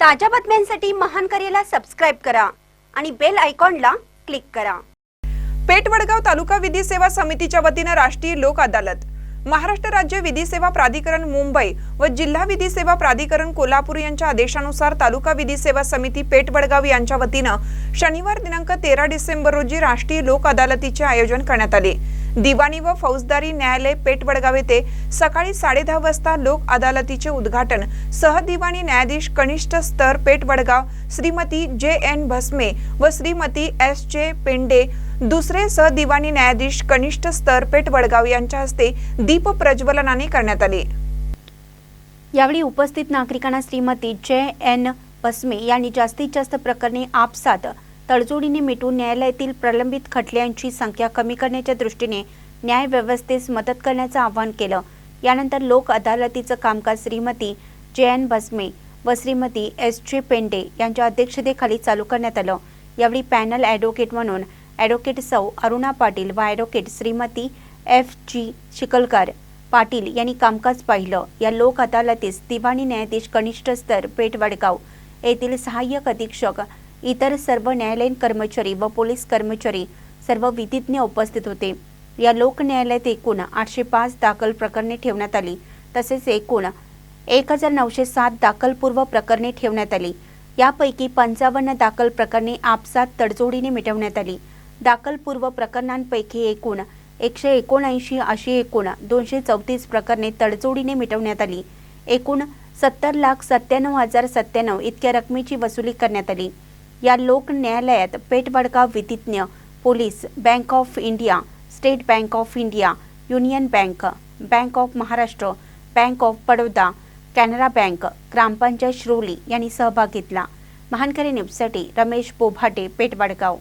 ताज्या बातम्यांसाठी महान करेला सबस्क्राइब करा आणि बेल आयकॉनला क्लिक करा। पेठ वडगाव तालुका विधी सेवा समितीच्या वतीने राष्ट्रीय लोक अदालत। महाराष्ट्र राज्य विधी सेवा प्राधिकरण मुंबई व जिल्हा विधी सेवा प्राधिकरण कोल्हापूर यांच्या आदेशानुसार तालुका विधी सेवा समिती पेठ वडगाव यांच्या वतीने शनिवार दिनांक 13 डिसेंबर रोजी राष्ट्रीय लोक अदालतीचे आयोजन करण्यात आले। दिवाणी व फौजदारी न्यायालय पेठ वडगाव येथे सकाळी 10:30 वाजता लोक अदालतीचे उद्घाटन सहदिवाणी न्यायाधीश कनिष्ठ स्तर पेठ वडगाव श्रीमती JN भस्मे व श्रीमती SJ पेंडे, दुसरे सहदिवाणी न्यायाधीश कनिष्ठ स्तर पेठ वडगाव यांच्या हस्ते दीप प्रज्वलनाने करण्यात आले। यावेळी उपस्थित नागरिकांना श्रीमती JN भस्मे यांनी जास्तीत जास्त प्रकरणे आपसात तडजोडीने मिटवून न्यायालयातील प्रलंबित खटल्यांची संख्या कमी करण्याच्या दृष्टीने न्याय व्यवस्थेस मदत करण्याचे आवाहन केलं। यानंतर लोक अदालतीचं कामकाज श्रीमती JN भस्मे व श्रीमती SJ पेंडे यांच्या अध्यक्षतेखाली चालू करण्यात आलं। यावेळी पॅनल ॲडव्होकेट म्हणून ॲडव्होकेट सौ अरुणा पाटील व ॲडव्होकेट श्रीमती FG शिकलकर पाटील यांनी कामकाज पाहिलं। या लोक अदालतीस दिवाणी न्यायाधीश कनिष्ठ स्तर पेठ वडगाव येथील सहाय्यक अधीक्षक, इतर सर्व न्यायालयीन कर्मचारी व पोलीस कर्मचारी, सर्व विधिज्ञ उपस्थित होते। या लोक न्यायालयात एकूण 805 दाखल प्रकरणे ठेवण्यात आली, तसेच एकूण 1907 दाखलपूर्व प्रकरणे ठेवण्यात आली। यापैकी 55 दाखल प्रकरणे आपसात तडजोडीने मिटवण्यात आली। दाखलपूर्व प्रकरणांपैकी एकूण 179 अशी एकूण 234 प्रकरणे तडजोडीने मिटवण्यात आली। एकूण 70,97,097 इतक्या रकमेची वसुली करण्यात आली। या लोक न्यायालयात पेठ वडगाव विधिज्ञ, police, Bank of India, State Bank of India, Union Bank, Bank of Maharashtra, Bank of Baroda, Canara Bank, Grampanchayat Shroli यांनी सहभाग घेतला। महानकरी न्यूजसाठी रमेश बोभाटे, पेठ वडगाव।